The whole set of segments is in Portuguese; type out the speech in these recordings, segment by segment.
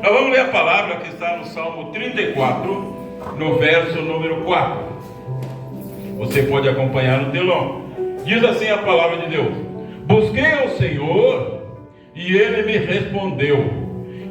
Nós vamos ler a palavra que está no Salmo 34, no verso número 4. Você pode acompanhar no telão. Diz assim a palavra de Deus: busquei ao Senhor e Ele me respondeu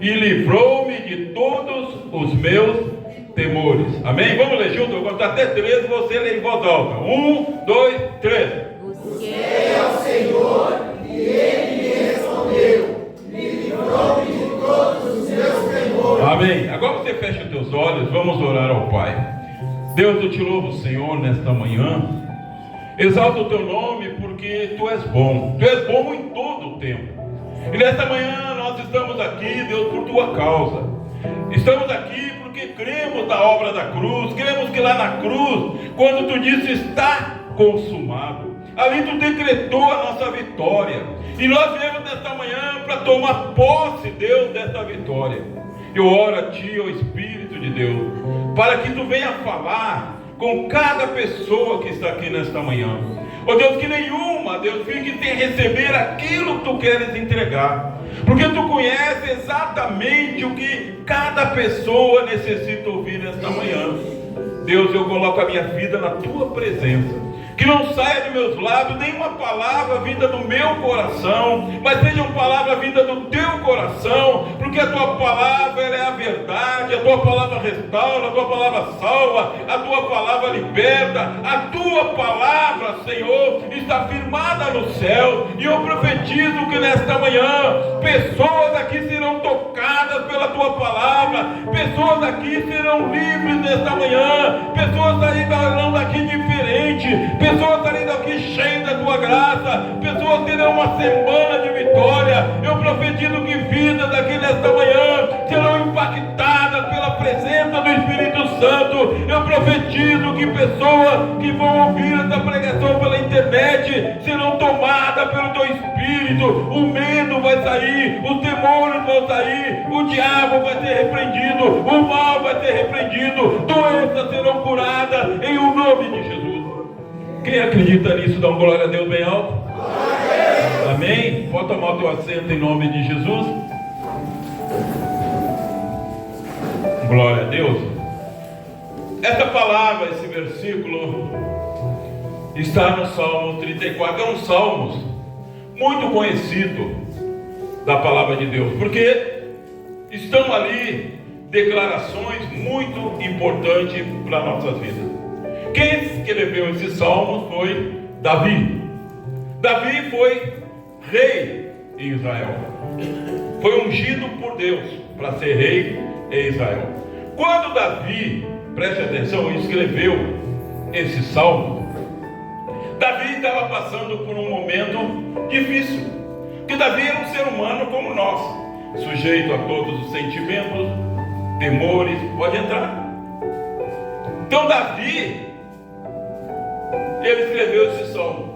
e livrou-me de todos os meus temores. Amém? Vamos ler junto? Eu vou contar até 3, você lê em voz alta. 1, 2, 3. Busquei ao Senhor e Ele me respondeu, me livrou-me de todos os meus temores. Amém. Agora você fecha os teus olhos, vamos orar ao Pai. Deus, eu te louvo, Senhor, nesta manhã. Exalta o teu nome porque tu és bom. Tu és bom em todo o tempo. E nesta manhã nós estamos aqui, Deus, por tua causa. Estamos aqui porque cremos na obra da cruz. Cremos que lá na cruz, quando tu disse está consumado, ali tu decretou a nossa vitória. E nós viemos nesta manhã para tomar posse, Deus, dessa vitória. Eu oro a ti, ó Espírito de Deus, para que tu venha falar com cada pessoa que está aqui nesta manhã. Ó Deus, que nenhuma, Deus, fique sem receber aquilo que tu queres entregar, porque tu conheces exatamente o que cada pessoa necessita ouvir nesta manhã. Deus, eu coloco a minha vida na tua presença. Que não saia dos meus lábios nenhuma palavra vinda do meu coração, mas seja uma palavra vinda do teu coração, porque a tua palavra ela é a verdade, a tua palavra restaura, a tua palavra salva, a tua palavra liberta, a tua palavra, Senhor, está firmada no céu. E eu profetizo que nesta manhã pessoas aqui serão tocadas pela tua palavra, pessoas aqui serão livres nesta manhã, pessoas sairão daqui diferentes, pessoas saírem daqui cheias da tua graça, pessoas terão uma semana de vitória. Eu profetizo que vidas daqui nesta manhã serão impactadas pela presença do Espírito Santo. Eu profetizo que pessoas que vão ouvir essa pregação pela internet serão tomadas pelo teu Espírito. O medo vai sair, os temores vão sair, o diabo vai ser repreendido, o mal vai ser repreendido, doenças serão curadas em o nome de Jesus. Quem acredita nisso, dá uma glória a Deus bem alto. Amém? Pode tomar o teu assento em nome de Jesus. Glória a Deus. Essa palavra, esse versículo está no Salmo 34. É um salmo muito conhecido da palavra de Deus, porque estão ali declarações muito importantes para a nossa vida. Quem escreveu esses salmos foi Davi. Davi foi rei em Israel. Foi ungido por Deus para ser rei em Israel. Quando Davi, preste atenção, escreveu esse salmo, Davi estava passando por um momento difícil. Porque Davi era um ser humano como nós, sujeito a todos os sentimentos, temores. Pode entrar. Então Davi, ele escreveu esse salmo.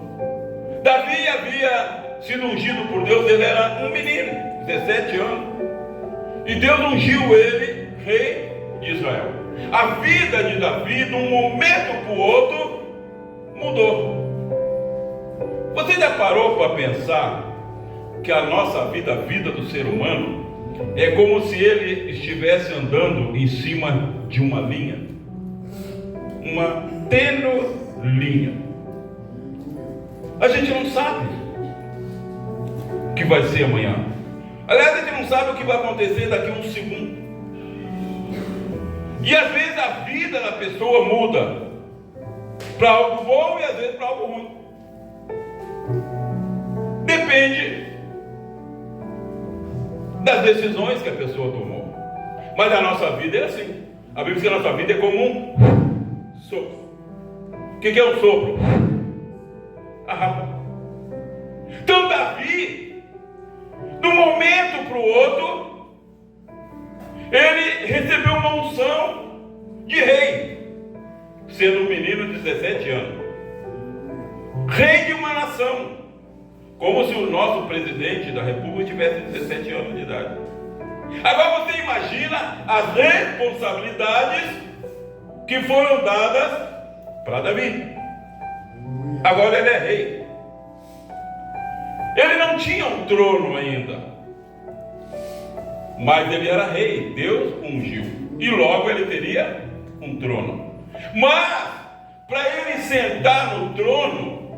Davi havia sido ungido por Deus. Ele era um menino, 17 anos, e Deus ungiu ele rei de Israel. A vida de Davi, de um momento para o outro, mudou. Você já parou para pensar que a nossa vida, a vida do ser humano, é como se ele estivesse andando em cima de uma linha, uma tênue linha. A gente não sabe o que vai ser amanhã. Aliás, a gente não sabe o que vai acontecer daqui a um segundo. E às vezes a vida da pessoa muda para algo bom e às vezes para algo ruim. Depende das decisões que a pessoa tomou. Mas a nossa vida é assim. A Bíblia diz que a nossa vida é como um sopro. O que é um sopro? A ráfaga. Então Davi, de um momento para o outro, ele recebeu uma unção de rei, sendo um menino de 17 anos, rei de uma nação, como se o nosso presidente da república tivesse 17 anos de idade. Agora você imagina as responsabilidades que foram dadas para Davi. Agora ele é rei. Ele não tinha um trono ainda, mas ele era rei, Deus ungiu, e logo ele teria um trono. Mas, para ele sentar no trono,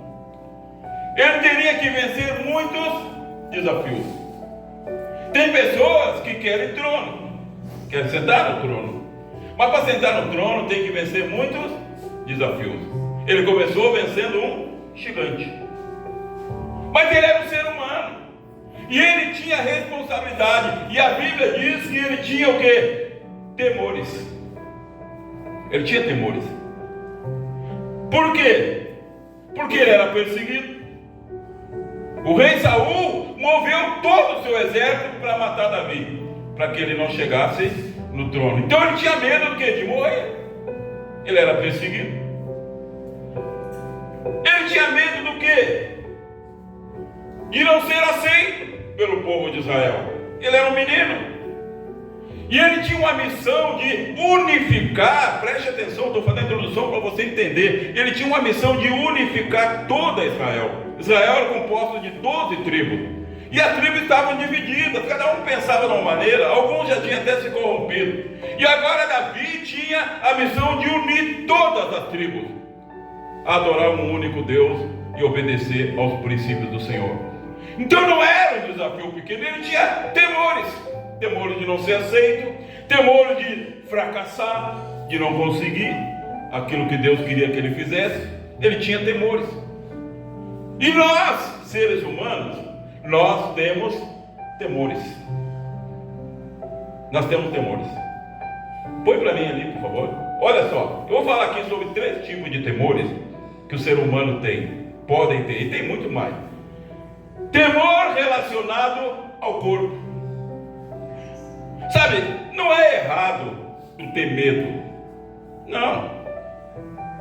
ele teria que vencer muitos desafios. Tem pessoas que querem trono, querem sentar no trono, mas para sentar no trono tem que vencer muitos desafios. Ele começou vencendo um gigante, mas ele era um ser humano, e ele tinha responsabilidade, e a Bíblia diz que ele tinha o quê? Temores. Ele tinha temores. Por quê? Porque ele era perseguido. O rei Saul moveu todo o seu exército para matar Davi, para que ele não chegasse no trono. Então ele tinha medo do quê? De morrer. Ele era perseguido. Ele tinha medo do quê? De não ser aceito pelo povo de Israel. Ele era um menino. E ele tinha uma missão de unificar, preste atenção, estou fazendo a introdução para você entender. Ele tinha uma missão de unificar toda Israel. Israel era composto de 12 tribos. E as tribos estavam divididas, cada um pensava de uma maneira, alguns já tinham até se corrompido. E agora Davi tinha a missão de unir todas as tribos a adorar um único Deus e obedecer aos princípios do Senhor. Então não era um desafio pequeno, ele tinha temores. Temores de não ser aceito, temores de fracassar, de não conseguir aquilo que Deus queria que ele fizesse. Ele tinha temores. E nós, seres humanos, nós temos temores. Nós temos temores. Põe para mim ali, por favor. Olha só, eu vou falar aqui sobre 3 tipos de temores que o ser humano tem, podem ter, e tem muito mais. Temor relacionado ao corpo. Sabe, não é errado tu ter medo. Não.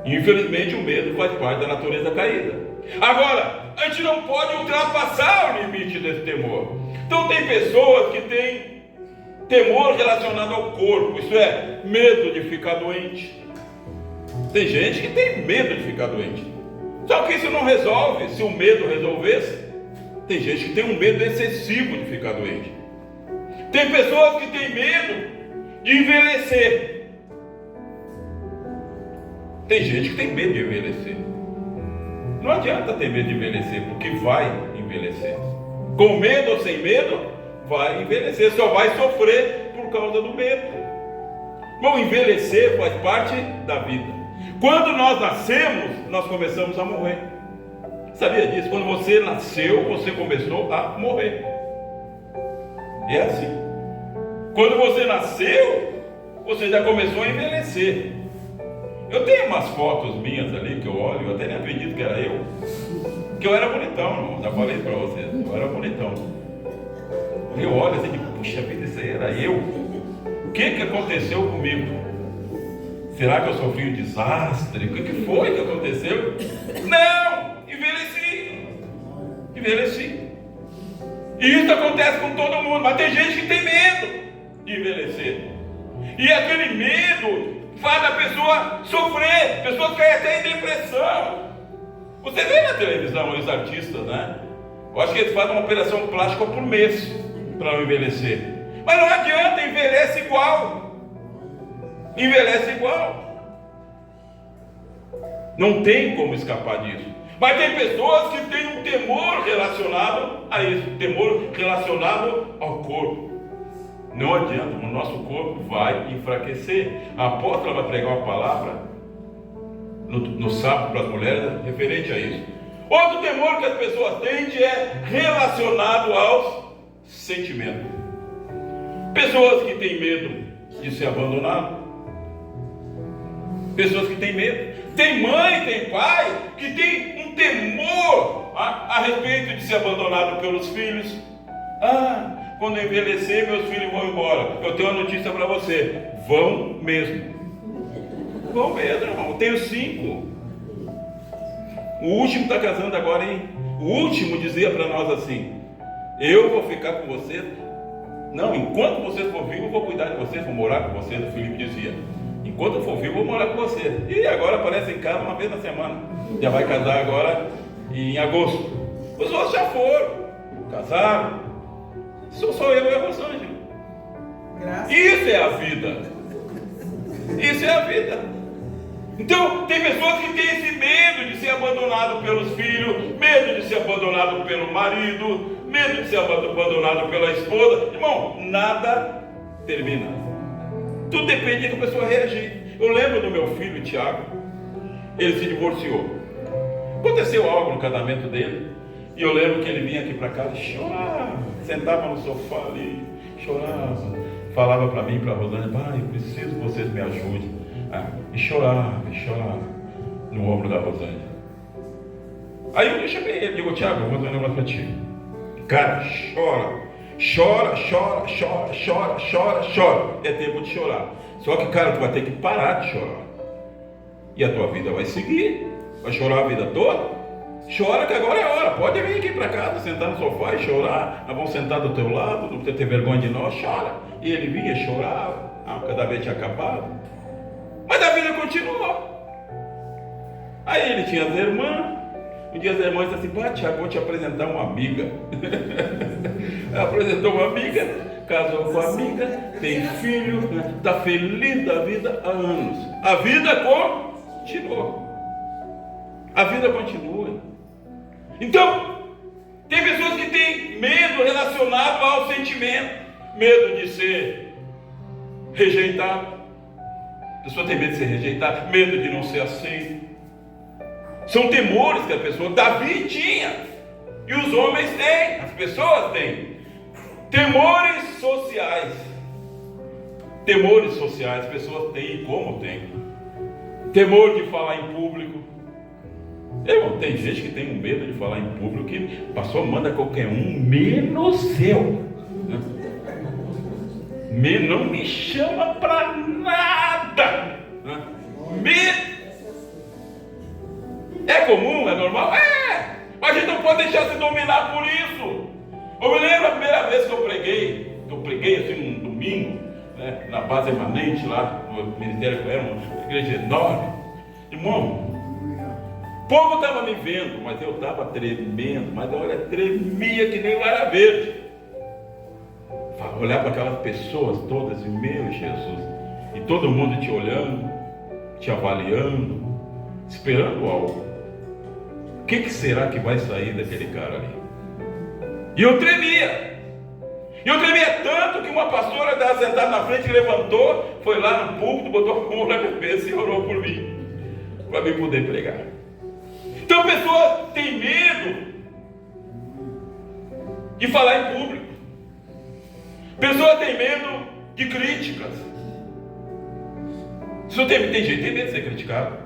Infelizmente o medo faz parte da natureza caída. Agora, a gente não pode ultrapassar o limite desse temor. Então tem pessoas que têm temor relacionado ao corpo, isso é, medo de ficar doente. Tem gente que tem medo de ficar doente. Só que isso não resolve. Se o medo resolvesse, tem gente que tem um medo excessivo de ficar doente. Tem pessoas que têm medo de envelhecer. Tem gente que tem medo de envelhecer. Não adianta ter medo de envelhecer, porque vai envelhecer. Com medo ou sem medo, vai envelhecer. Só vai sofrer por causa do medo. Bom, envelhecer faz parte da vida. Quando nós nascemos, nós começamos a morrer. Sabia disso? Quando você nasceu, você começou a morrer. É assim. Quando você nasceu, você já começou a envelhecer. Eu tenho umas fotos minhas ali que eu olho, eu até nem acredito que era eu. Que eu era bonitão, irmão. Já falei para vocês, eu era bonitão. Eu olho assim e digo, puxa vida, isso aí era eu. O que aconteceu comigo? Será que eu sofri um desastre? O que foi que aconteceu? Não! Envelheci. Envelheci. E isso acontece com todo mundo, mas tem gente que tem medo de envelhecer. E aquele medo faz a pessoa sofrer, pessoas caem até em depressão. Você vê na televisão os artistas, né? Eu acho que eles fazem uma operação plástica por mês para não envelhecer. Mas não adianta, envelhece igual. Envelhece igual. Não tem como escapar disso. Mas tem pessoas que têm um temor relacionado a isso, temor relacionado ao corpo. Não adianta, o nosso corpo vai enfraquecer. A apóstola vai pregar uma palavra no sábado para as mulheres referente a isso. Outro temor que as pessoas têm é relacionado aos sentimentos. Pessoas que têm medo de ser abandonado. Pessoas que têm medo. Tem mãe, tem pai que tem um temor a respeito de ser abandonado pelos filhos. Quando eu envelhecer, meus filhos vão embora. Eu tenho uma notícia para você: vão mesmo. Vão mesmo, irmão. Eu tenho 5. O último está casando agora, hein? O último dizia para nós assim: eu vou ficar com vocês. Não, enquanto vocês for vivos, eu vou cuidar de vocês, vou morar com vocês. O Felipe dizia: enquanto eu for vivo, eu vou morar com vocês. E agora aparece em casa uma vez na semana. Já vai casar agora em agosto. Os outros já foram, casaram. Sou só eu e a Rosângela. Isso é a vida. Isso é a vida. Então, tem pessoas que têm esse medo de ser abandonado pelos filhos, medo de ser abandonado pelo marido, medo de ser abandonado pela esposa. Irmão, nada termina. Tudo depende de que a pessoa reagir. Eu lembro do meu filho, Tiago, ele se divorciou. Aconteceu algo no casamento dele, e eu lembro que ele vinha aqui para casa e chorava, sentava no sofá ali, chorava, falava para mim, para a Rosângela: pai, eu preciso que vocês me ajudem. E chorava no ombro da Rosângela. Aí eu chamei ele, digo: Tiago, eu vou dizer um negócio para ti. Cara, chora. É tempo de chorar. Só que, cara, tu vai ter que parar de chorar. E a tua vida vai seguir. Vai chorar a vida toda? Chora que agora é a hora. Pode vir aqui para casa, sentar no sofá e chorar. Nós vamos sentar do teu lado, não precisa ter vergonha de nós, chora. E ele vinha, chorava. Cada vez tinha acabado. Mas a vida continuou. Aí ele tinha as irmãs. Um dia as irmãs disseram assim: pá, Tiago, vou te apresentar uma amiga. Apresentou uma amiga, casou com a amiga, tem filho, está feliz da vida há anos. A vida continuou. A vida continua. Então, tem pessoas que têm medo relacionado ao sentimento, medo de ser rejeitado. A pessoa tem medo de ser rejeitada, medo de não ser aceito. São temores que a pessoa, Davi tinha, e os homens têm, as pessoas têm. Temores sociais. Temores sociais, as pessoas têm, como têm. Temor de falar em público. Tem gente que tem um medo de falar em público, que o pastor manda qualquer um, menos eu. Não me chama para nada. É comum, é normal? É! Mas a gente não pode deixar se dominar por isso. Eu me lembro a primeira vez que eu preguei assim num domingo, né, na base emanente lá no Ministério, que era uma igreja enorme. Irmão, o povo estava me vendo, mas eu estava tremendo, mas olha, tremia que nem vara verde. Olhar para aquelas pessoas todas e, meu Jesus, e todo mundo te olhando, te avaliando, esperando algo. O que será que vai sair daquele cara ali? E eu tremia. Tanto que uma pastora estava sentada na frente, levantou, foi lá no púlpito, botou a mão na cabeça e orou por mim, para mim poder pregar. Então a pessoa tem medo de falar em público. A pessoa tem medo de críticas. Tem gente que tem medo de ser criticado.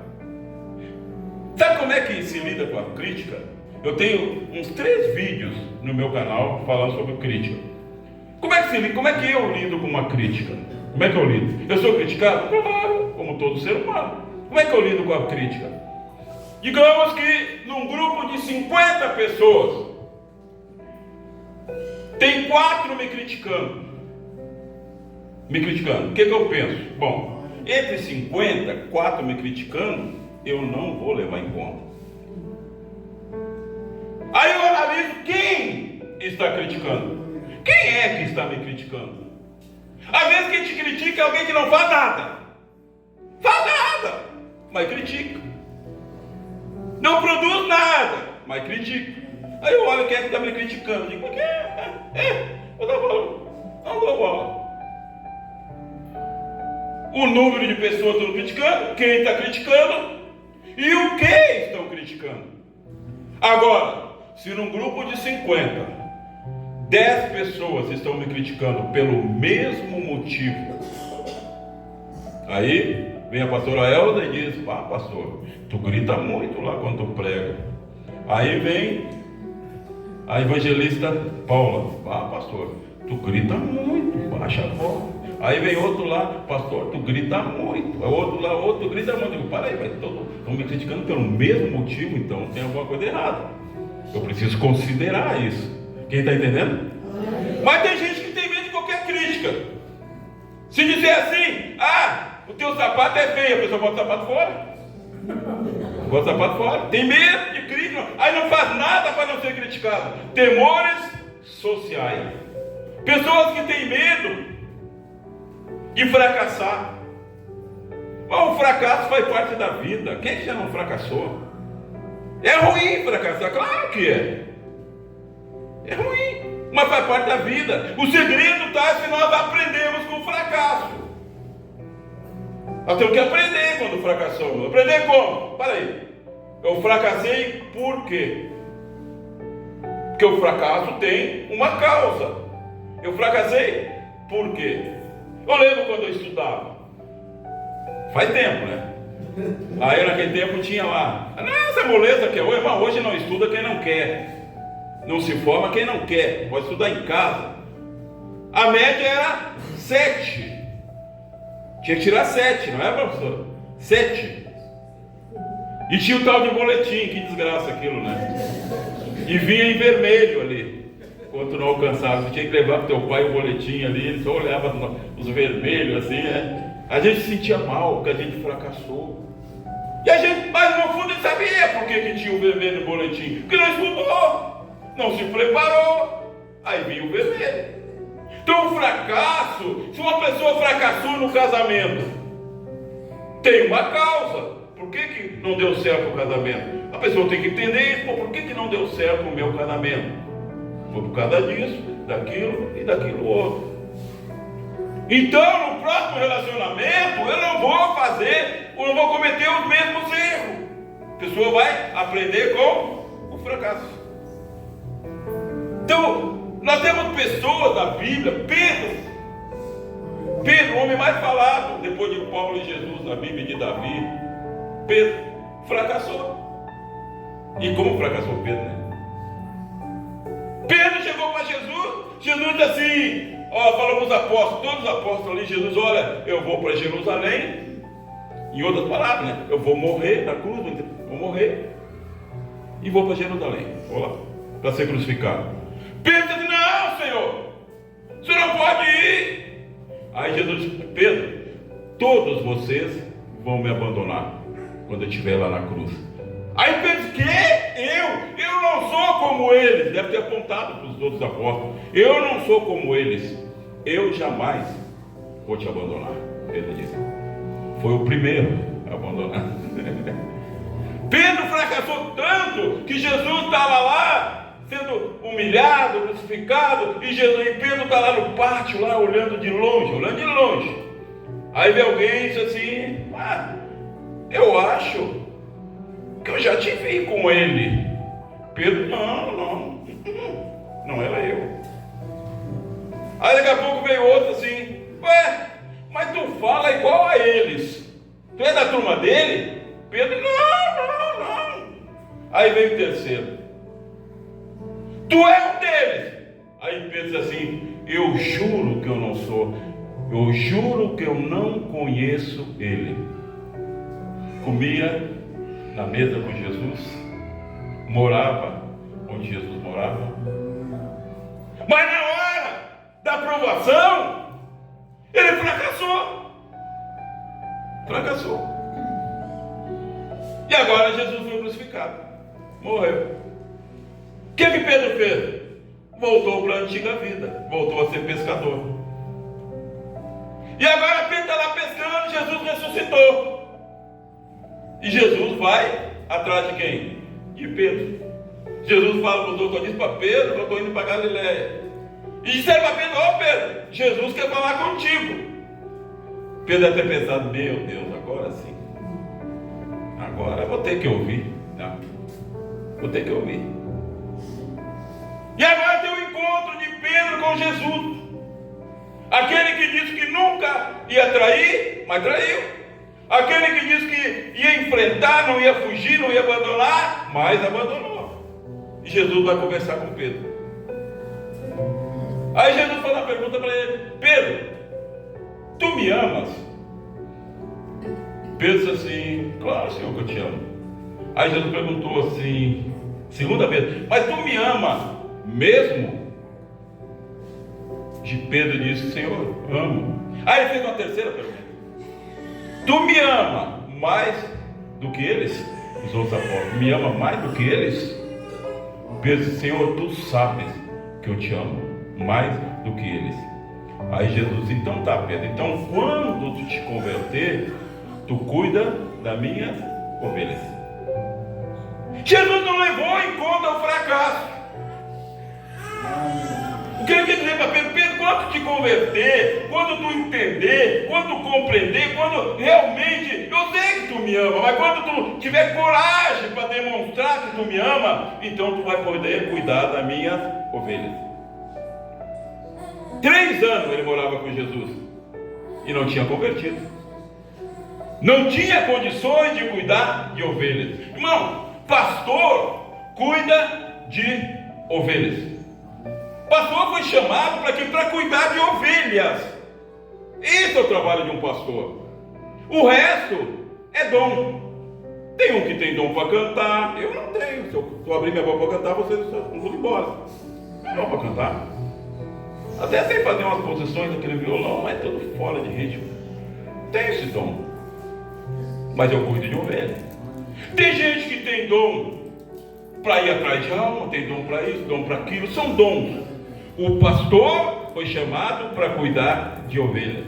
Sabe como é que se lida com a crítica? Eu tenho uns 3 vídeos no meu canal falando sobre crítica. Como é que eu lido com uma crítica? Como é que eu lido? Eu sou criticado? Claro, como todo ser humano. Como é que eu lido com a crítica? Digamos que num grupo de 50 pessoas, tem 4 me criticando. O que eu penso? Bom, entre 50, 4 me criticando, eu não vou levar em conta. Aí eu analiso quem está criticando. Quem é que está me criticando? Às vezes quem te critica é alguém que não faz nada. Mas critica. Não produz nada, mas critica. Aí eu olho quem é que está me criticando. Digo: porque eu não dou bola. O número de pessoas estão criticando, quem está criticando e o que estão criticando. Agora, se num grupo de 50, 10 pessoas estão me criticando pelo mesmo motivo, aí vem a pastora Elza e diz: pá, pastor, tu grita muito lá quando tu prega. Aí vem a evangelista Paula: pá, pastor, tu grita muito, baixa a voz. Aí vem outro lá: pastor, tu grita muito. Outro grita muito. Eu digo: para aí, mas estão me criticando pelo mesmo motivo, então tem alguma coisa errada. Eu preciso considerar isso. Quem está entendendo? Mas tem gente que tem medo de qualquer crítica. Se dizer assim: o teu sapato é feio, a pessoa bota o sapato fora. Bota o sapato fora. Tem medo de crítica, aí não faz nada para não ser criticado. Temores sociais. Pessoas que têm medo e fracassar. Mas o fracasso faz parte da vida. Quem já não fracassou? É ruim fracassar, claro que é. É ruim, mas faz parte da vida. O segredo está se nós aprendemos com o fracasso. Nós temos que aprender quando fracassamos. Aprender como? Para aí. Eu fracassei por quê? Porque o fracasso tem uma causa. Eu fracassei por quê? Eu lembro quando eu estudava. Faz tempo, né? Aí naquele tempo tinha lá. Essa moleza que é hoje, mas hoje não estuda quem não quer. Não se forma quem não quer. Pode estudar em casa. A média era 7. Tinha que tirar 7, não é, professor? 7. E tinha o tal de boletim, que desgraça aquilo, né? E vinha em vermelho ali. Quando tu não alcançava, tu tinha que levar para teu pai o boletim ali, ele só olhava os vermelhos assim, né? A gente se sentia mal, que a gente fracassou. E a gente, mas no fundo, sabia por que tinha o vermelho no boletim. Porque não estudou, não se preparou. Aí vinha o vermelho. Então o fracasso, se uma pessoa fracassou no casamento, tem uma causa. Por que não deu certo o casamento? A pessoa tem que entender isso. Por que não deu certo o meu casamento? Foi por causa disso, daquilo e daquilo outro. Então, no próximo relacionamento, eu não vou cometer os mesmos erros. A pessoa vai aprender com o fracasso. Então, nós temos pessoas da Bíblia, Pedro, o homem mais falado, depois de Paulo e Jesus, na Bíblia de Davi, Pedro fracassou. E como fracassou Pedro, né? Pedro chegou para Jesus disse assim, falou para os apóstolos, todos os apóstolos ali, Jesus, olha, eu vou para Jerusalém, em outras palavras, né? Eu vou morrer na cruz, vou morrer, e vou para Jerusalém, vou lá, para ser crucificado. Pedro disse, não, Senhor, você não pode ir. Aí Jesus disse, Pedro, todos vocês vão me abandonar quando eu estiver lá na cruz. Aí Pedro disse, que? Eu não sou como eles. Deve ter apontado para os outros apóstolos. Eu não sou como eles. Eu jamais vou te abandonar. Pedro disse. Foi o primeiro a abandonar. Pedro fracassou tanto que Jesus estava lá sendo humilhado, crucificado, e Pedro está lá no pátio, lá olhando de longe. Aí vem alguém e diz assim, eu acho que eu já te vi com ele. Pedro, não era eu. Aí daqui a pouco veio outro assim, mas tu fala igual a eles. Tu é da turma dele? Pedro, não. Aí veio o terceiro. Tu é um deles. Aí Pedro diz assim, eu juro que eu não sou. Eu juro que eu não conheço ele. Comia na mesa com Jesus, morava onde Jesus morava, mas na hora da aprovação, ele fracassou. E agora Jesus foi crucificado, morreu. O que Pedro fez? Voltou para a antiga vida, voltou a ser pescador. E agora Pedro está lá pescando, Jesus ressuscitou. E Jesus vai atrás de quem? De Pedro. Jesus fala para os outros, diz para Pedro que eu estou indo para Galiléia. E disseram para Pedro, Pedro, Jesus quer falar contigo. Pedro deve ter pensado, meu Deus, agora sim. Agora eu vou ter que ouvir. Vou ter que ouvir. E agora tem o encontro de Pedro com Jesus. Aquele que disse que nunca ia trair, mas traiu. Aquele que disse que ia enfrentar, não ia fugir, não ia abandonar, mas abandonou. E Jesus vai conversar com Pedro. Aí Jesus faz uma pergunta para ele, Pedro, tu me amas? Pedro disse assim, claro, Senhor, que eu te amo. Aí Jesus perguntou assim, segunda vez, mas tu me ama mesmo? E Pedro disse, Senhor, amo. Aí ele fez uma terceira pergunta. Tu me ama mais do que eles? Os outros apóstolos, me ama mais do que eles? Pedro disse, Senhor, tu sabes que eu te amo mais do que eles. Aí Jesus, então tá, Pedro, então quando tu te converter, tu cuida das minhas ovelhas. Jesus não levou em conta o fracasso. O que ele quer dizer para Pedro? Pedro, quando te converter, quando tu entender, quando tu compreender, quando realmente, eu sei que tu me ama, mas quando tu tiver coragem para demonstrar que tu me ama, então tu vai poder cuidar das minhas ovelhas. 3 anos ele morava com Jesus e não tinha convertido, não tinha condições de cuidar de ovelhas. Irmão, pastor cuida de ovelhas. Pastor foi chamado para quê? Para cuidar de ovelhas. Esse é o trabalho de um pastor. O resto é dom. Tem um que tem dom para cantar, eu não tenho. Se eu abrir minha boca para cantar, vocês não vão embora. Não é dom para cantar. Até sei fazer umas posições daquele violão, mas tudo fora de ritmo. Tem esse dom. Mas eu cuido de ovelha. Tem gente que tem dom para ir atrás de alma, tem dom para isso, dom para aquilo, são dons. O pastor foi chamado para cuidar de ovelhas.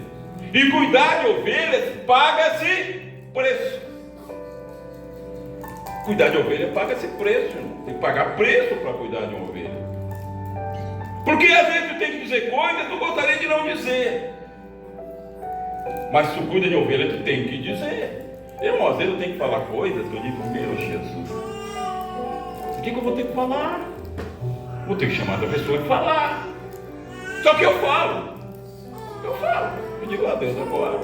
E cuidar de ovelhas paga-se preço. Cuidar de ovelha paga-se preço. Tem que pagar preço para cuidar de uma ovelha. Porque às vezes tu tem que dizer coisas que tu gostaria de não dizer. Mas se tu cuida de ovelha, tu tem que dizer. Irmão, às vezes eu tenho que falar coisas que eu digo, meu Jesus, o que eu vou ter que falar? Vou ter que chamar a pessoa e falar. Só que eu falo. Eu digo a Deus agora.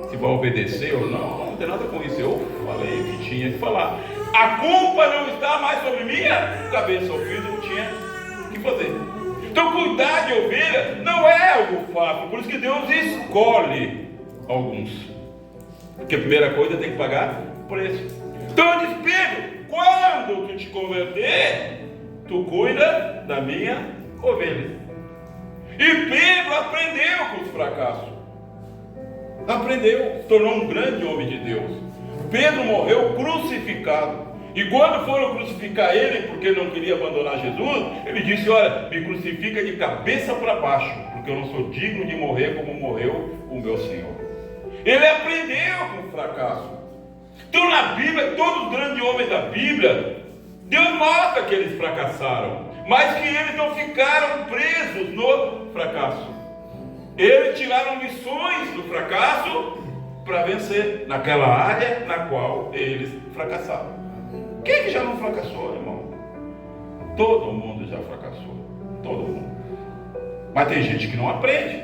Se vai obedecer ou não, não tem nada com isso. Eu falei o que tinha que falar. A culpa não está mais sobre minha cabeça. O filho não tinha o que fazer. Então cuidar de ovelha não é algo fácil. Por isso que Deus escolhe alguns. Porque a primeira coisa tem que pagar o preço. Então eu disse, Pedro, quando tu te converter, tu cuida da minha ovelha. E Pedro aprendeu com os fracassos. Aprendeu, se tornou um grande homem de Deus. Pedro morreu crucificado. E quando foram crucificar ele, porque não queria abandonar Jesus, ele disse, olha, me crucifica de cabeça para baixo, porque eu não sou digno de morrer como morreu o meu Senhor. Ele aprendeu com o fracasso. Então na Bíblia, todos os grandes homens da Bíblia, Deus mostra que eles fracassaram, mas que eles não ficaram presos no fracasso. Eles tiraram lições do fracasso para vencer naquela área na qual eles fracassaram. Quem é que já não fracassou, irmão? Todo mundo já fracassou. Todo mundo. Mas tem gente que não aprende.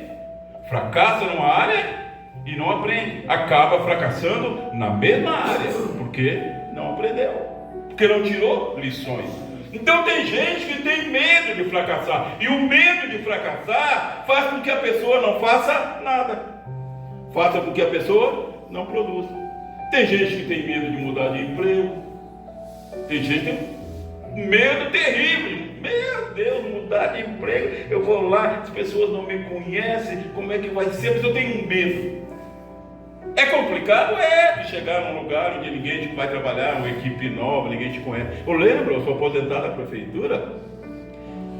Fracassa numa área e não aprende. Acaba fracassando na mesma área. Porque não aprendeu. Porque não tirou lições. Então tem gente que tem medo de fracassar. E o medo de fracassar faz com que a pessoa não faça nada. Faça com que a pessoa não produza. Tem gente que tem medo de mudar de emprego. Tem gente que tem medo terrível. Meu Deus, mudar de emprego. Eu vou lá, as pessoas não me conhecem. Como é que vai ser? Mas eu tenho medo. É complicado? É, de chegar num lugar onde ninguém te vai trabalhar, uma equipe nova, ninguém te conhece. Eu lembro, eu sou aposentado da prefeitura.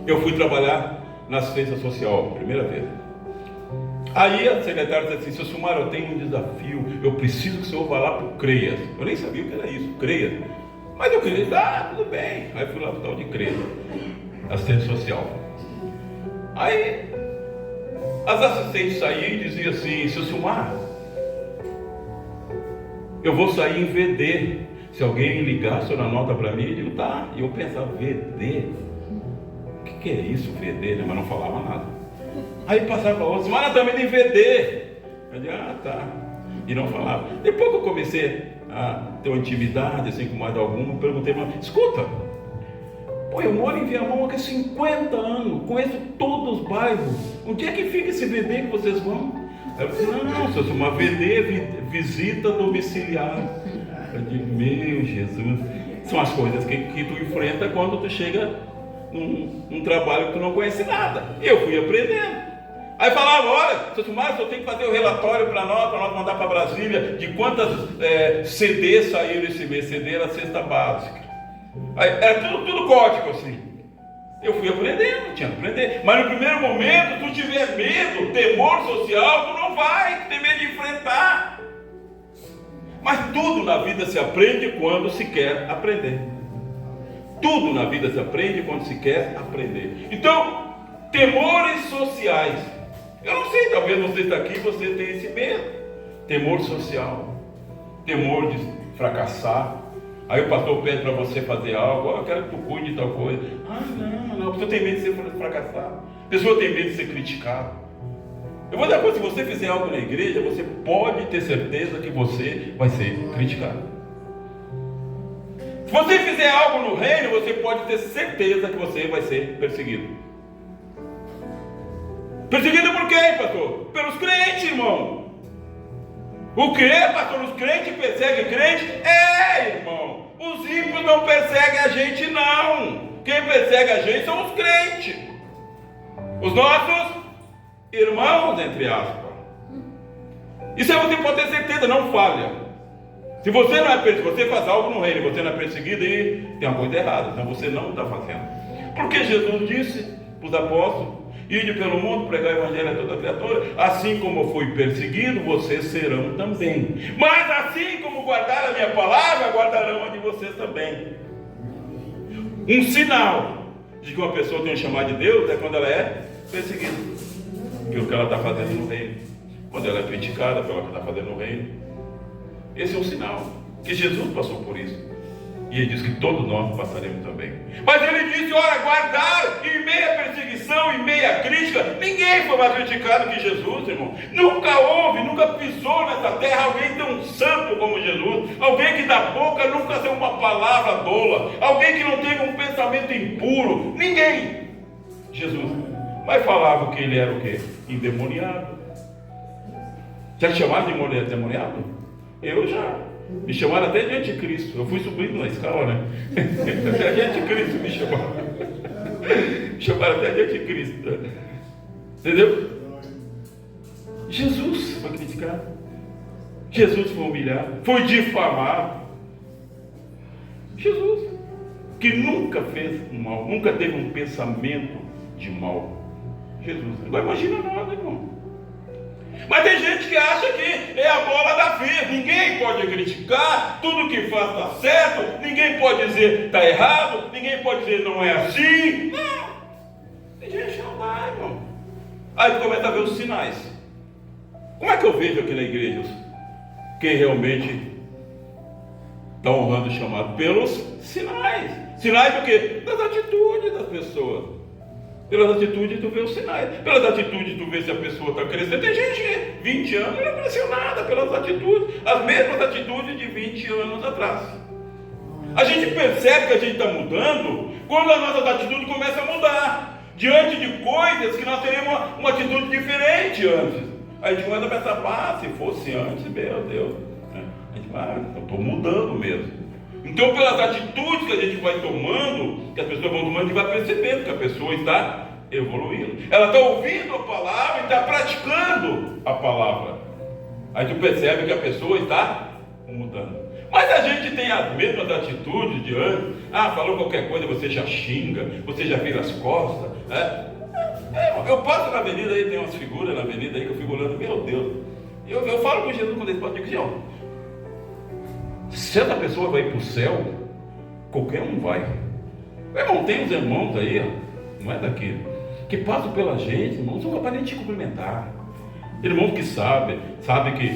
Eu fui trabalhar na assistência social, primeira vez. Aí a secretária disse assim, seu Silmar, eu tenho um desafio, eu preciso que o senhor vá lá para o CREAS. Eu nem sabia o que era isso, CREAS. Mas eu queria, tudo bem. Aí fui lá para o tal de CREAS, assistência social. Aí as assistentes saíam e diziam assim, seu Silmar, eu vou sair em VD. Se alguém me ligar, o senhor anota para mim? Eu digo, tá. E eu pensava, VD? O que é isso, VD? Mas não falava nada. Aí passava para outra, mas também tem VD. Eu digo, tá. E não falava. Depois que eu comecei a ter uma intimidade assim com mais alguma, eu perguntei para ela, escuta, pô, eu moro em Viamão há 50 anos, conheço todos os bairros. Onde é que fica esse VD que vocês vão? Ela disse, não, senhor, uma VD, visita domiciliar. Eu digo, meu Jesus, são as coisas que tu enfrenta quando tu chega num trabalho que tu não conhece nada. Eu fui aprendendo. Aí falava, olha, seu Silmar, eu tenho que fazer o relatório para nós mandar para Brasília de quantas CDs saíram esse mês. CD era a cesta básica. Aí, era tudo código assim. Eu fui aprendendo, tinha que aprender. Mas no primeiro momento, se tu tiver medo, temor social, tu não vai, tu tem medo de enfrentar. Mas tudo na vida se aprende quando se quer aprender. Tudo na vida se aprende quando se quer aprender. Então, temores sociais. Eu não sei, talvez você está aqui e você tenha esse medo. Temor social. Temor de fracassar. Aí o pastor pede para você fazer algo. Eu quero que tu cuide de tal coisa. Não. A pessoa tem medo de ser fracassado. A pessoa tem medo de ser criticada. Eu vou dar uma coisa, se você fizer algo na igreja, você pode ter certeza que você vai ser criticado. Se você fizer algo no reino, você pode ter certeza que você vai ser perseguido. Perseguido por quem, pastor? Pelos crentes, irmão. O que, pastor? Os crentes perseguem crente? Irmão. Os ímpios não perseguem a gente, não. Quem persegue a gente são os crentes. Os nossos irmãos, entre aspas. Isso aí você pode ter certeza, não falha. Se você não é perseguido, você faz algo no reino e você não é perseguido, e tem uma coisa errada, então você não está fazendo. Porque Jesus disse para os apóstolos: ide pelo mundo, pregar o evangelho a toda criatura, assim como eu fui perseguido, vocês serão também. Mas assim como guardaram a minha palavra, guardarão a de vocês também. Um sinal de que uma pessoa tem um chamado de Deus é quando ela é perseguida pelo que ela está fazendo no reino, quando ela é criticada pelo que está fazendo no reino. Esse é um sinal que Jesus passou por isso, e ele diz que todos nós passaremos também. Mas ele disse: olha, guardar em meia perseguição, em meia crítica. Ninguém foi mais criticado que Jesus, irmão. Nunca houve, nunca pisou nessa terra alguém tão santo como Jesus, alguém que da boca nunca saiu uma palavra dola, alguém que não teve um pensamento impuro. Ninguém. Jesus. Mas falava que ele era o quê? Endemoniado. Já chamaram de endemoniado? Eu já. Me chamaram até de anticristo. Eu fui subindo na escala, né? Até de anticristo me chamaram. Me chamaram até de anticristo. Entendeu? Jesus foi criticado. Jesus foi humilhado. Foi difamado. Jesus, que nunca fez mal, nunca teve um pensamento de mal. Jesus. Agora imagina nada, irmão. Mas tem gente que acha que é a bola da vez. Ninguém pode criticar, tudo que faz está certo, ninguém pode dizer está errado, ninguém pode dizer não é assim. Não, tem gente que não dá, irmão. Aí tu começa a ver os sinais. Como é que eu vejo aqui na igreja quem realmente está honrando o chamado? Pelos sinais. Sinais do quê? Das atitudes das pessoas. Pelas atitudes tu vê os sinais. Pelas atitudes tu vê se a pessoa está crescendo. Tem gente que 20 anos não cresceu nada pelas atitudes. As mesmas atitudes de 20 anos atrás. A gente percebe que a gente está mudando quando as nossas atitudes começam a mudar. Diante de coisas que nós teríamos uma atitude diferente antes. A gente começa a pensar: se fosse antes, meu Deus. A gente vai, eu estou mudando mesmo. Então, pelas atitudes que a gente vai tomando, que as pessoas vão tomando, a gente vai percebendo que a pessoa está evoluindo. Ela está ouvindo a palavra e está praticando a palavra. Aí tu percebe que a pessoa está mudando. Mas a gente tem as mesmas atitudes de antes. Falou qualquer coisa, você já xinga, você já vira as costas. Eu passo na avenida aí, tem umas figuras na avenida aí que eu fico olhando, meu Deus. Eu falo com Jesus quando ele pode dizer: se essa pessoa vai para o céu, qualquer um vai. Irmão, tem uns irmãos aí, não é daqui, que passam pela gente, irmãos, não capazes nem te cumprimentar. Irmãos que sabem que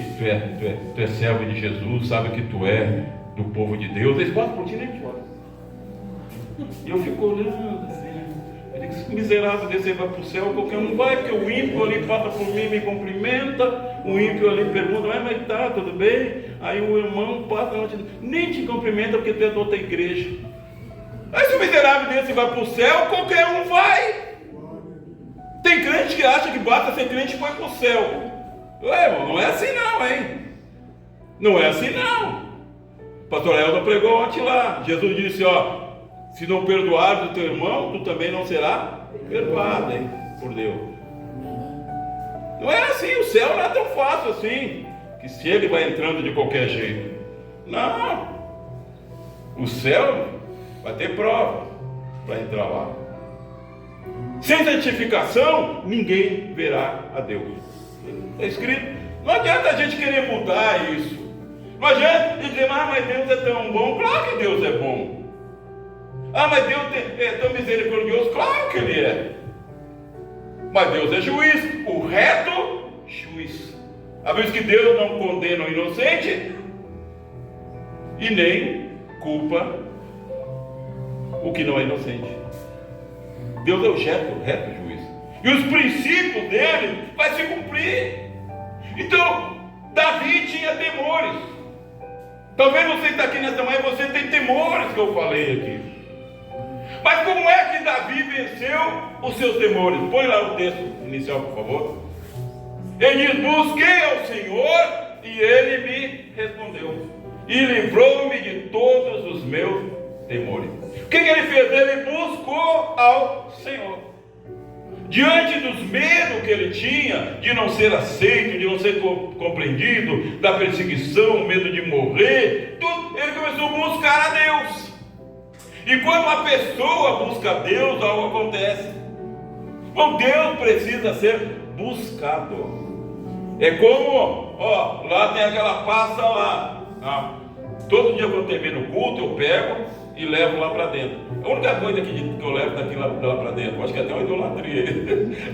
tu é servo de Jesus, sabe que tu é do povo de Deus, eles passam por ti e nem te olham. E eu fico olhando assim, esse miserável desse vai para o céu, qualquer um vai, porque o ímpio ali passa por mim, me cumprimenta, o ímpio ali pergunta: mas tá, tudo bem? Aí o irmão passa, nem te cumprimenta porque tu é da outra igreja. Aí se o miserável desse vai para o céu, qualquer um vai. Tem crente que acha que basta ser crente e vai para o céu. Irmão, não é assim não, hein? Não é assim não. O pastor Elton pregou ontem lá. Jesus disse: se não perdoares o teu irmão, tu também não será perdoado, hein, por Deus. Não é assim, o céu não é tão fácil assim, que se ele vai entrando de qualquer jeito. Não. O céu vai ter prova para entrar lá. Sem santificação, ninguém verá a Deus. Está escrito. Não adianta a gente querer mudar isso. Não adianta dizer, mas Deus é tão bom. Claro que Deus é bom. Mas Deus é tão misericordioso. Claro que Ele é. Mas Deus é juiz. O reto juiz. A vez que Deus não condena o inocente e nem culpa o que não é inocente. Deus é o reto juiz. E os princípios dele vai se cumprir. Então, Davi tinha temores. Talvez você está aqui nessa manhã e você tem temores que eu falei aqui. Mas como é que Davi venceu os seus temores? Põe lá o texto inicial, por favor. Ele diz, busquei ao Senhor e Ele me respondeu. E livrou-me de todos os meus temores. O que ele fez? Ele buscou ao Senhor. Diante dos medos que ele tinha, de não ser aceito, de não ser compreendido, da perseguição, medo de morrer, tudo, ele começou a buscar a Deus. E quando uma pessoa busca a Deus, algo acontece. Bom, Deus precisa ser buscado. É como, lá tem aquela pasta lá. Todo dia quando termino o culto, eu pego e levo lá para dentro. A única coisa que eu levo daqui lá para dentro, eu acho que é até uma idolatria.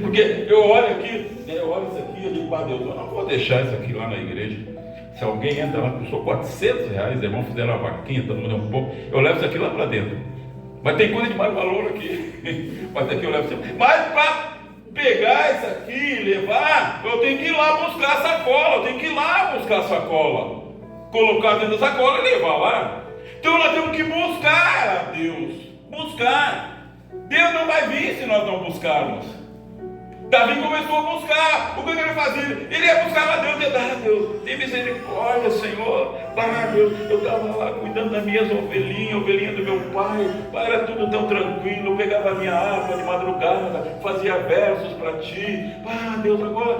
Porque eu olho aqui, eu olho isso aqui e digo, Deus, eu não vou deixar isso aqui lá na igreja. Se alguém entra lá, custou R$400, irmão, fizeram uma vaquinha, todo mundo um pouco, eu levo isso aqui lá para dentro. Mas tem coisa de mais valor aqui. Mas aqui eu levo isso aqui. Mas para pegar isso aqui e levar, eu tenho que ir lá buscar a sacola, colocar dentro da sacola e levar lá. Então nós temos que buscar a Deus. Buscar. Deus não vai vir se nós não buscarmos. Davi começou a buscar. O que ele fazia? Ele ia buscar a Deus e Deus, tem misericórdia, Senhor. Deus, eu estava lá cuidando das minhas ovelhinhas do meu pai. Era tudo tão tranquilo. Eu pegava a minha harpa de madrugada, fazia versos para ti. Deus, agora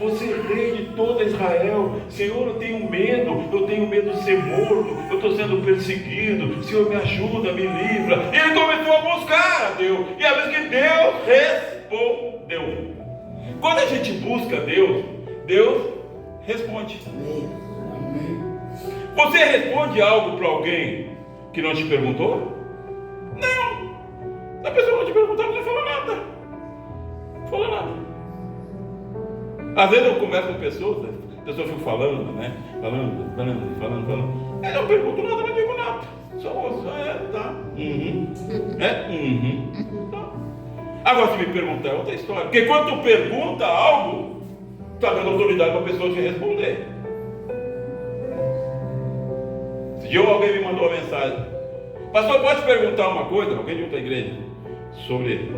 você é rei de toda Israel. Senhor, eu tenho medo de ser morto. Eu estou sendo perseguido. Senhor, me ajuda, me livra. E ele começou a buscar a Deus. E a vez que Deus respondeu. Quando a gente busca Deus, Deus responde. Você responde algo para alguém que não te perguntou? Não. A pessoa não te perguntou, não falou nada. Não falou nada. Às vezes eu converso com pessoas, a pessoa fica falando, né? Falando. Eu não pergunto nada, não digo nada. Só tá. Tá. Agora, se me perguntar, é outra história. Porque quando tu pergunta algo, tu está dando autoridade para a pessoa te responder. Esse dia alguém me mandou uma mensagem. Pastor, pode perguntar uma coisa? Alguém de outra igreja? Sobre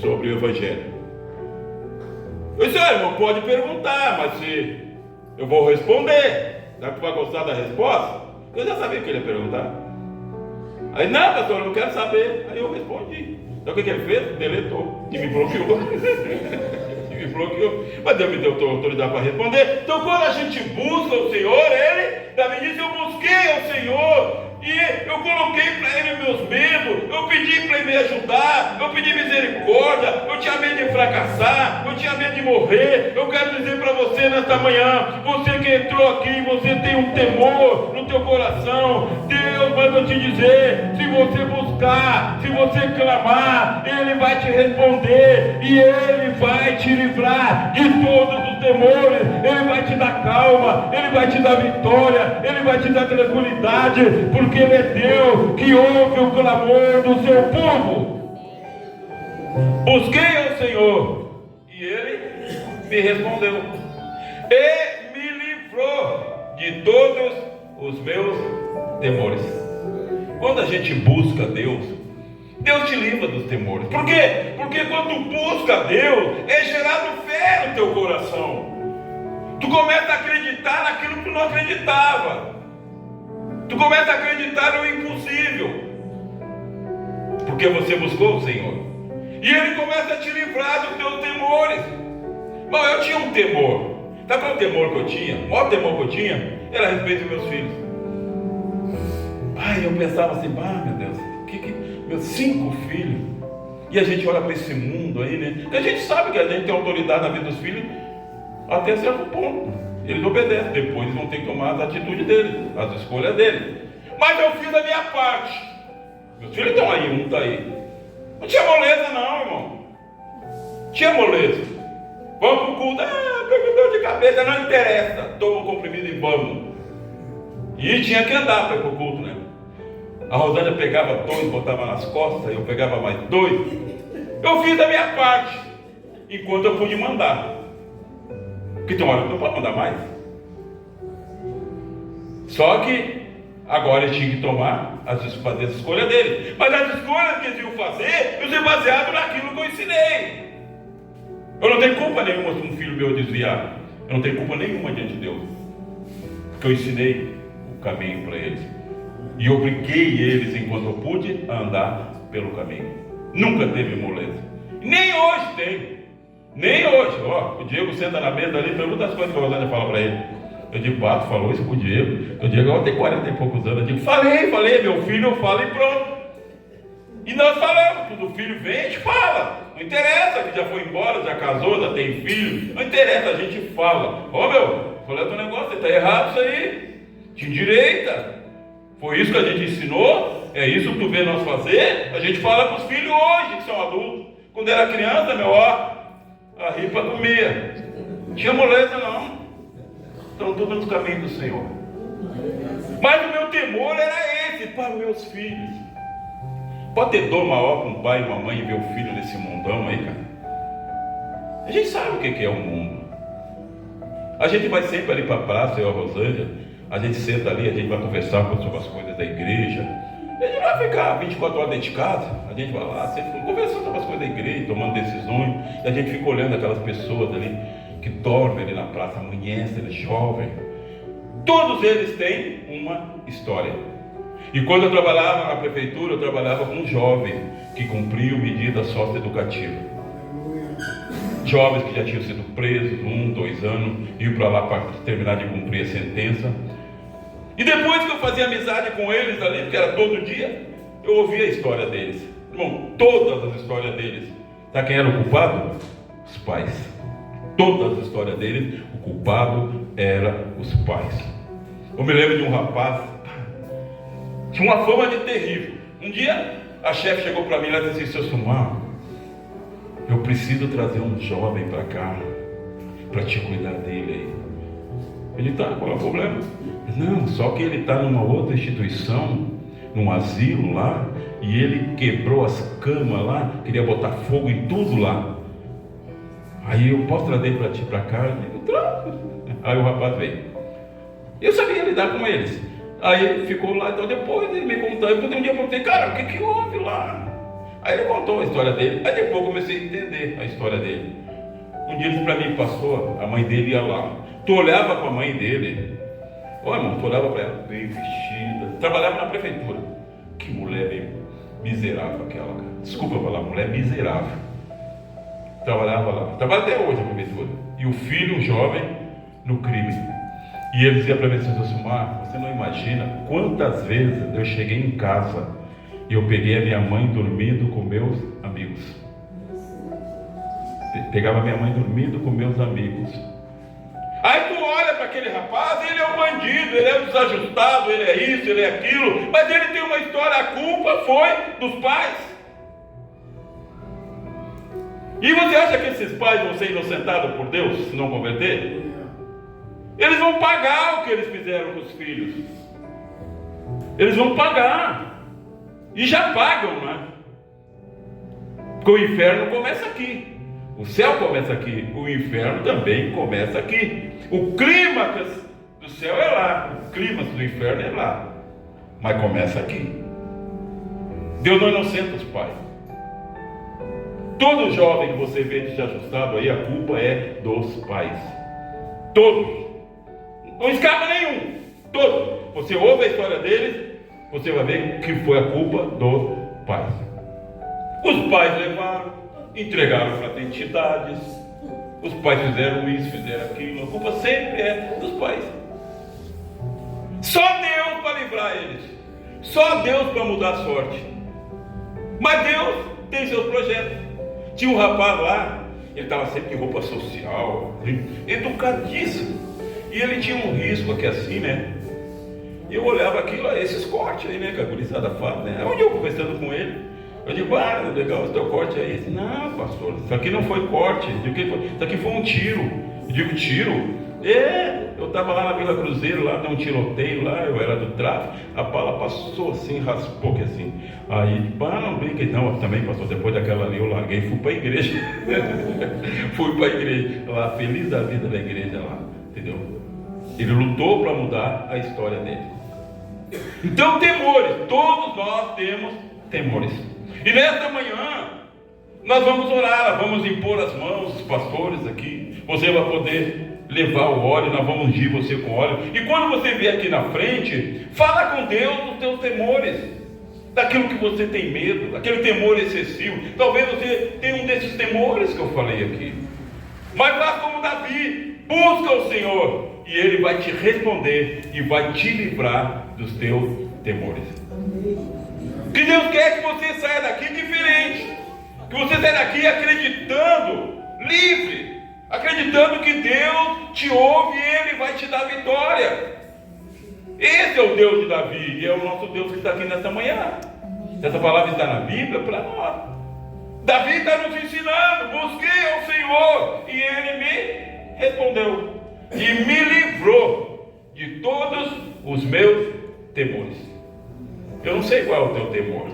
o Evangelho. Eu disse, irmão, pode perguntar, mas se eu vou responder, já que tu vai gostar da resposta, eu já sabia que ele ia perguntar. Aí, não, pastor, eu não quero saber. Aí eu respondi. Então o que ele fez? Deletou e me bloqueou. Mas Deus me deu autoridade para responder. Então quando a gente busca o Senhor, Davi disse, eu busquei ao Senhor e eu coloquei para Ele meus medos, eu pedi para Ele me ajudar, eu pedi misericórdia, eu tinha medo de fracassar, eu tinha medo de morrer. Eu quero dizer para você nesta manhã, você que entrou aqui, você tem um temor no teu coração, Deus manda te dizer, se você buscar, se você clamar, Ele vai te responder e Ele vai te livrar de todos os temores. Ele vai te dar calma, Ele vai te dar vitória, Ele vai te dar tranquilidade, porque Ele é Deus que ouve o clamor do seu povo. Busquei ao Senhor e Ele me respondeu e me livrou de todos os meus temores. Quando a gente busca Deus, Deus te livra dos temores. Por quê? Porque quando tu busca Deus, é gerado fé no teu coração. Tu começa a acreditar naquilo que tu não acreditava. Tu começa a acreditar no impossível. Porque você buscou o Senhor. E Ele começa a te livrar dos teus temores. Bom, eu tinha um temor. Sabe qual é o temor que eu tinha? O maior temor que eu tinha era a respeito dos meus filhos. Eu pensava assim, meu Deus, meus 5 filhos. E a gente olha para esse mundo aí, né? E a gente sabe que a gente tem autoridade na vida dos filhos até certo ponto. Eles obedecem, depois eles vão ter que tomar as atitudes deles, as escolhas deles. Mas eu fiz a minha parte. Meus filhos estão aí, um está aí. Não tinha moleza não, irmão. Tinha moleza. Vamos para o culto, estou com dor de cabeça, não interessa. Toma um comprimido e vamos. E tinha que andar para ir para o culto, né? A Rosângela pegava 2, botava nas costas, eu pegava mais 2. Eu fiz a minha parte, enquanto eu pude mandar. Porque tem uma hora que não pode mandar mais. Só que agora ele tinha que fazer as escolhas dele. Mas as escolhas que eles iam fazer, eu sei baseado naquilo que eu ensinei. Eu não tenho culpa nenhuma se um filho meu desviar. Eu não tenho culpa nenhuma diante de Deus. Porque eu ensinei o caminho para eles. E obriguei eles, enquanto eu pude, a andar pelo caminho. Nunca teve moleza. Nem hoje tem. Nem hoje. Ó, o Diego senta na mesa ali, pergunta as coisas que a Rosângela fala para ele. Eu digo, tu falou isso pro Diego? O Diego tem 40 e poucos anos. Eu digo, falei, meu filho, eu falo e pronto. E nós falamos, quando o filho vem, a gente fala. Não interessa, que já foi embora, já casou, já tem filho. Não interessa, a gente fala. Ó, falei teu negócio, está errado isso aí. Te endireita. Foi isso que a gente ensinou, é isso que tu vê nós fazer. A gente fala para os filhos hoje, que são adultos. Quando era criança, a ripa comia. Não tinha moleza não. Estão tudo nos caminhos do Senhor. Mas o meu temor era esse, para os meus filhos. Pode ter dor maior para um pai e uma mãe ver o filho nesse mundão aí, cara. A gente sabe o que é o mundo. A gente vai sempre ali para a praça, eu e a Rosângela. A gente senta ali, a gente vai conversar sobre as coisas da igreja. A gente vai ficar 24 horas dentro de casa. A gente vai lá, sempre conversando sobre as coisas da igreja, tomando decisões. E a gente fica olhando aquelas pessoas ali que dormem ali na praça, amanhecem, eles jovens. Todos eles têm uma história. E quando eu trabalhava na prefeitura, eu trabalhava com um jovem que cumpriu medida socioeducativa. Jovens que já tinham sido presos 1, 2 anos, iam para lá para terminar de cumprir a sentença. E depois que eu fazia amizade com eles ali, porque era todo dia, eu ouvia a história deles. Irmão, todas as histórias deles. Sabe quem era o culpado? Os pais. Todas as histórias deles, o culpado era os pais. Eu me lembro de um rapaz, tinha uma fama de terrível. Um dia, a chefe chegou para mim e disse assim, seu Sumar, eu preciso trazer um jovem para cá, para te cuidar dele aí. Ele tá, qual é o problema? Não, só que ele está numa outra instituição, num asilo lá, e ele quebrou as camas lá, queria botar fogo em tudo lá. Aí eu posso trazer para ti para cá? Eu digo, traga. Aí o rapaz veio. Eu sabia lidar com eles. Aí ele ficou lá, então depois ele me contou. Eu um dia perguntei, cara, o que houve lá? Aí ele contou a história dele. Aí depois eu comecei a entender a história dele. Um dia ele para mim passou, a mãe dele ia lá. Tu olhava para a mãe dele. Ô irmão, tu olhava para ela bem vestida. Trabalhava na prefeitura. Que mulher bem miserável aquela, cara. Desculpa falar, mulher miserável. Trabalhava lá. Trabalha até hoje na prefeitura. E o filho, um jovem, no crime. E ele dizia para mim, seu Sumar, você não imagina quantas vezes eu cheguei em casa e eu peguei a minha mãe dormindo com meus amigos. Pegava a minha mãe dormindo com meus amigos. Aí tu olha para aquele rapaz, ele é um bandido, ele é um desajustado, ele é isso, ele é aquilo, mas ele tem uma história, a culpa foi dos pais. E você acha que esses pais vão ser inocentados por Deus se não converter? Eles vão pagar o que eles fizeram com os filhos. Eles vão pagar. E já pagam, né? Porque o inferno começa aqui. O céu começa aqui. O inferno também começa aqui. O clímax do céu é lá. O clímax do inferno é lá. Mas começa aqui. Deus não inocenta os pais. Todo jovem que você vê desajustado aí, a culpa é dos pais. Todos. Não escapa nenhum. Todos. Você ouve a história deles, você vai ver que foi a culpa dos pais. Os pais levaram, entregaram para entidades. Os pais fizeram isso, fizeram aquilo. A culpa sempre é dos pais. Só Deus para livrar eles. Só Deus para mudar a sorte. Mas Deus tem seus projetos. Tinha um rapaz lá, ele estava sempre de roupa social, educadíssimo. E ele tinha um risco aqui assim, né? E eu olhava aquilo, esses cortes aí, né? Que a gurizada fala, né? Onde eu conversando com ele, eu digo, legal, esse teu corte aí. Disse, não, pastor, isso aqui não foi corte. Eu digo, isso aqui foi um tiro. Eu digo, tiro? Eu estava lá na Vila Cruzeiro, lá deu um tiroteio lá, eu era do tráfico, a bala passou assim, raspou que assim. Aí, não brinca, não, também passou, depois daquela ali eu larguei e fui para a igreja. Fui para a igreja, lá, feliz da vida da igreja lá, entendeu? Ele lutou para mudar a história dele. Então, temores, todos nós temos temores. E nesta manhã, nós vamos orar, vamos impor as mãos, os pastores aqui, você vai poder levar o óleo, nós vamos ungir você com óleo. E quando você vier aqui na frente, fala com Deus dos teus temores, daquilo que você tem medo, daquele temor excessivo. Talvez você tenha um desses temores que eu falei aqui. Mas faz como Davi, busca o Senhor e Ele vai te responder e vai te livrar dos teus temores. Que Deus quer que você saia daqui diferente, que você saia daqui acreditando, livre, acreditando que Deus te ouve e Ele vai te dar vitória. Esse é o Deus de Davi e é o nosso Deus que está aqui nesta manhã. Essa palavra está na Bíblia para nós. Davi está nos ensinando, busquei ao Senhor e Ele me respondeu e me livrou de todos os meus temores. Eu não sei qual é o teu temor,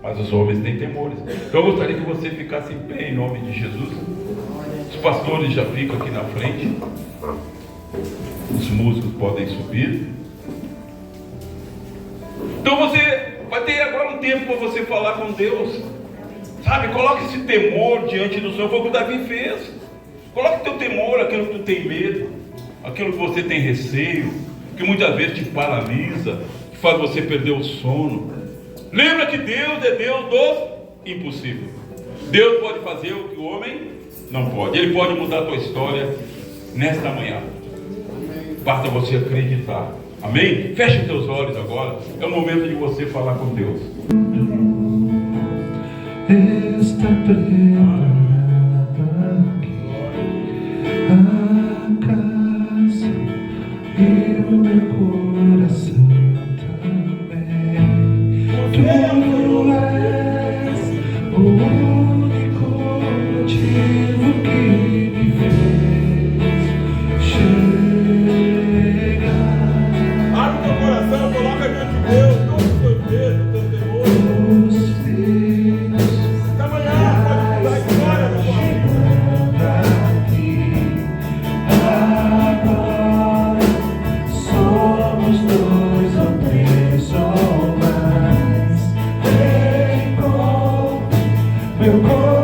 mas os homens têm temores. Então eu gostaria que você ficasse em pé em nome de Jesus. Os pastores já ficam aqui na frente. Os músicos podem subir. Então você vai ter agora um tempo para você falar com Deus. Sabe, coloque esse temor diante do Senhor. Foi o que o Davi fez. Coloque o teu temor, aquilo que tu tem medo, aquilo que você tem receio, que muitas vezes te paralisa, que faz você perder o sono. Lembra que Deus é Deus do impossível. Deus pode fazer o que o homem não pode. Ele pode mudar a tua história nesta manhã. Basta você acreditar. Amém? Feche os teus olhos agora. É o momento de você falar com Deus. Está preparada a casa e o meu coração também. Tu és o único motivo que me fez chegar. Abre teu coração, coloca diante de Deus todos os teus medos, teus temores. Os filhos Esta manhã pode mudar a história da tua agora somos dois ou três ou mais. Encontro meu coração.